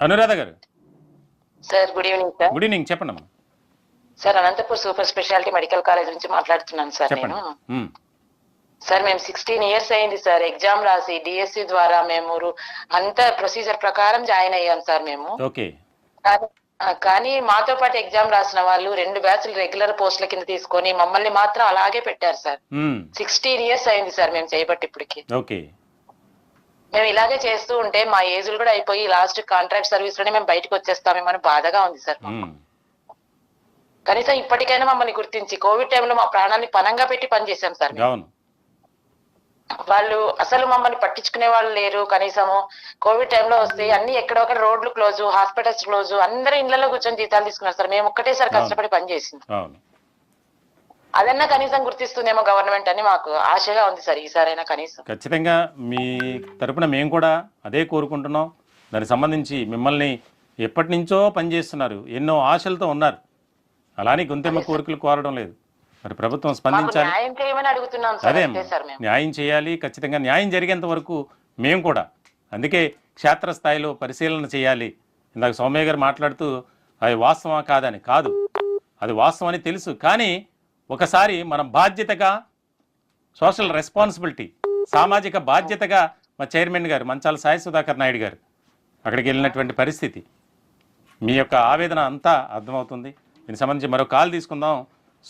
అనురాధ గారు. Sir good evening sir. Good evening, చెప్పండి అమ్మా. Sir Anantapur super speciality medical college నుంచి మాట్లాడుతున్నాను సార్. నేను సార్ మేము 16 years అయింది సార్. ఎగ్జామ్ రాసి డిఎస్సి ద్వారా మేము అంత ప్రొసీజర్ ప్రకారం జాయిన్ అయ్యాం సార్ మేము. ఓకే. కానీ మాతో పాటు ఎగ్జామ్ రాసిన వాళ్ళు 2 బ్యాచ్లు రెగ్యులర్ పోస్టుల కింద తీసుకొని మమ్మల్ని మాత్రం అలాగే పెట్టారు సార్. 16 years అయింది సార్ మేము చేయబట్టి ఇప్పటికి. ఓకే. మేము ఇలాగే చేస్తూ ఉంటే మా ఏజ్లు కూడా అయిపోయి లాస్ట్ కాంట్రాక్ట్ సర్వీస్ లోనే మేము బయటకు వచ్చేస్తామేమో అని బాధగా ఉంది సార్. కనీసం ఇప్పటికైనా మమ్మల్ని గుర్తించి కోవిడ్ టైంలో మా ప్రాణాన్ని పనంగా పెట్టి పనిచేసాం సార్. వాళ్ళు అసలు మమ్మల్ని పట్టించుకునే వాళ్ళు లేరు. కనీసము కోవిడ్ టైంలో వస్తే అన్ని ఎక్కడొక్కడ రోడ్లు క్లోజ్, హాస్పిటల్స్ క్లోజ్, అందరూ ఇళ్లలో కూర్చొని జీతాలు తీసుకున్నారు సార్. మేము ఒక్కటేసారి కష్టపడి పనిచేసింది. అదన్నా కనీసం గుర్తిస్తుందేమో గవర్నమెంట్ అని మాకు ఆశగా ఉంది సార్. ఈసారైనా కనీసం. ఖచ్చితంగా మీ తరపున మేము కూడా అదే కోరుకుంటున్నాం. దానికి సంబంధించి మిమ్మల్ని ఎప్పటి నుంచో పనిచేస్తున్నారు, ఎన్నో ఆశలతో ఉన్నారు. అలానే గొంతెమ్మ కోరికలు కోరడం లేదు. మరి ప్రభుత్వం స్పందించాలి. అదే న్యాయం చేయాలి. ఖచ్చితంగా న్యాయం జరిగేంత వరకు మేము కూడా అందుకే క్షేత్రస్థాయిలో పరిశీలన చేయాలి. ఇందాక సౌమ్య గారు మాట్లాడుతూ అది వాస్తవమా కాదని, కాదు, అది వాస్తవం అని తెలుసు. కానీ ఒకసారి మనం బాధ్యతగా, సోషల్ రెస్పాన్సిబిలిటీ, సామాజిక బాధ్యతగా మా చైర్మన్ గారు మంచాల సాయి సుధాకర్ నాయుడు గారు అక్కడికి వెళ్ళినటువంటి పరిస్థితి, మీ యొక్క ఆవేదన అంతా అర్థమవుతుంది. దీనికి సంబంధించి మరో కాల్ తీసుకుందాం.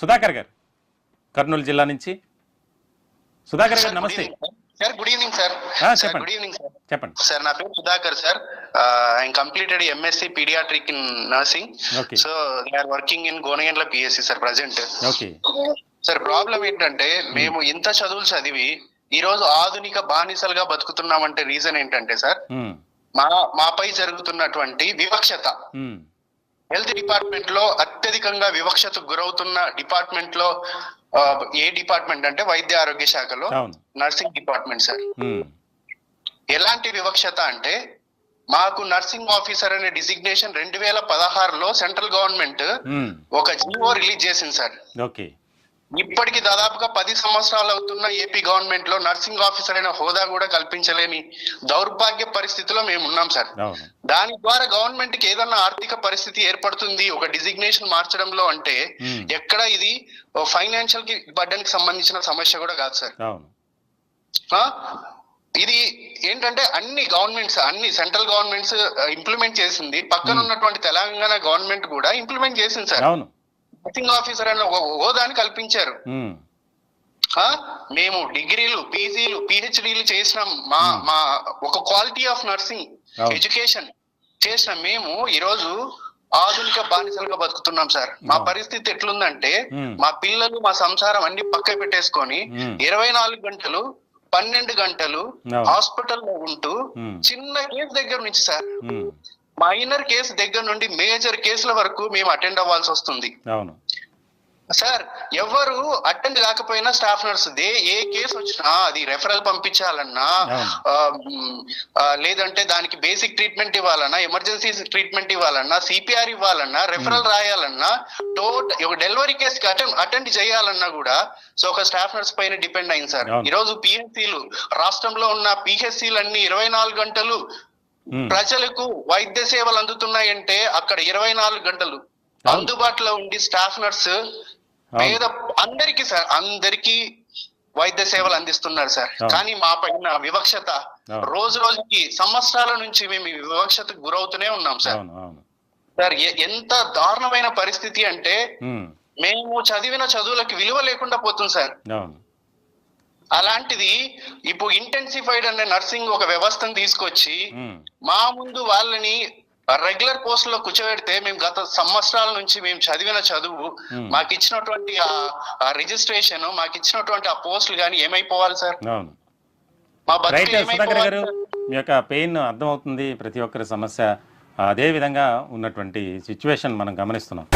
సుధాకర్ గారు కర్నూలు జిల్లా నుంచి. సుధాకర్ గారు నమస్తే sir. Good evening sir. Good evening sir. చెప్పండి సార్. నా పేరు Sudhakar sir. I completed MSc paediatric in nursing. So they are working in Gonagandla PSC sir present. Okay sir. Problem ఏంటంటే మేము ఇంత చదువులు చదివి ఈ రోజు ఆధునిక బానిసలుగా బతుకుతున్నామంటే రీజన్ ఏంటంటే సార్, మాపై జరుగుతున్నటువంటి వివక్షత. హెల్త్ డిపార్ట్మెంట్ లో అత్యధికంగా వివక్షతకు గురవుతున్న డిపార్ట్మెంట్ లో ఏ డిపార్ట్మెంట్ అంటే వైద్య ఆరోగ్య శాఖలో నర్సింగ్ డిపార్ట్మెంట్ సార్. ఎలాంటి వివక్షత అంటే మాకు నర్సింగ్ ఆఫీసర్ అనే డిజిగ్నేషన్ 2016లో సెంట్రల్ గవర్నమెంట్ ఒక జీవో రిలీజ్ చేసింది సార్. ఇప్పటికి దాదాపుగా 10 సంవత్సరాలు అవుతున్న ఏపీ గవర్నమెంట్ లో నర్సింగ్ ఆఫీసర్ అయిన హోదా కూడా కల్పించలేని దౌర్భాగ్య పరిస్థితిలో మేము ఉన్నాం సార్. దాని ద్వారా గవర్నమెంట్ కి ఏదన్నా ఆర్థిక పరిస్థితి ఏర్పడుతుంది ఒక డిజిగ్నేషన్ మార్చడంలో అంటే ఎక్కడ ఇది ఫైనాన్షియల్ కి బర్డెన్ కి సంబంధించిన సమస్య కూడా కాదు సార్. ఇది ఏంటంటే అన్ని గవర్నమెంట్స్, అన్ని సెంట్రల్ గవర్నమెంట్స్ ఇంప్లిమెంట్ చేసింది, పక్కన ఉన్నటువంటి తెలంగాణ గవర్నమెంట్ కూడా ఇంప్లిమెంట్ చేసింది సార్. నర్సింగ్ ఆఫీసర్ అనే హోదాని కల్పించారు. మేము డిగ్రీలు, పీజీలు, పిహెచ్డీలు చేసిన మా ఒక క్వాలిటీ ఆఫ్ నర్సింగ్ ఎడ్యుకేషన్ చేసిన మేము ఈరోజు ఆధునిక బానిసలుగా బతుకుతున్నాం సార్. మా పరిస్థితి ఎట్లుందంటే మా పిల్లలు, మా సంసారం అన్ని పక్క పెట్టేసుకొని 24 గంటలు 12 గంటలు హాస్పిటల్లో ఉంటూ చిన్న కేసు దగ్గర నుంచి సార్, మైనర్ కేసు దగ్గర నుండి మేజర్ కేసుల వరకు మేము అటెండ్ అవ్వాల్సి వస్తుంది సార్. ఎవరు అటెండ్ కాకపోయినా స్టాఫ్ నర్స్ ఏ కేసు వచ్చినా అది రెఫరల్ పంపించాలన్నా, లేదంటే దానికి బేసిక్ ట్రీట్మెంట్ ఇవ్వాలన్నా, ఎమర్జెన్సీ ట్రీట్మెంట్ ఇవ్వాలన్నా, సిపిఆర్ ఇవ్వాలన్నా, రెఫరల్ రాయాలన్నా, డెలివరీ కేసుకి అటెండ్ చేయాలన్నా కూడా సో ఒక స్టాఫ్ నర్స్ పైన డిపెండ్ అయింది సార్. ఈరోజు పిహెచ్సిలు, రాష్ట్రంలో ఉన్న పిహెచ్సిలు అన్ని 24 గంటలు ప్రజలకు వైద్య సేవలు అందుతున్నాయంటే అక్కడ 24 గంటలు అందుబాటులో ఉండి స్టాఫ్ నర్స్ పేద అందరికి సార్, అందరికి వైద్య సేవలు అందిస్తున్నారు సార్. కానీ మా పైన వివక్షత రోజు రోజుకి, సంవత్సరాల నుంచి మేము వివక్షతకు గురవుతూనే ఉన్నాం సార్. సార్ ఎంత దారుణమైన పరిస్థితి అంటే మేము చదివిన చదువులకి విలువ లేకుండా పోతుంది సార్. అలాంటిది ఇప్పుడు ఇంటెన్సిఫైడ్ అనే నర్సింగ్ ఒక వ్యవస్థను తీసుకొచ్చి మా ముందు వాళ్ళని రెగ్యులర్ పోస్ట్ లో కూర్చోబెడితే మేము గత సంవత్సరాల నుంచి మేము చదివిన చదువు, మాకు ఇచ్చినటువంటి ఆ రిజిస్ట్రేషన్, మాకు ఇచ్చినటువంటి ఆ పోస్టులు కానీ ఏమైపోవాలి సార్? సుధాకర్ గారు, మీ యొక్క పెయిన్ అర్థమవుతుంది, ప్రతి ఒక్కరి సమస్య అదే విధంగా ఉన్నటువంటి సిచ్యువేషన్ మనం గమనిస్తున్నాం.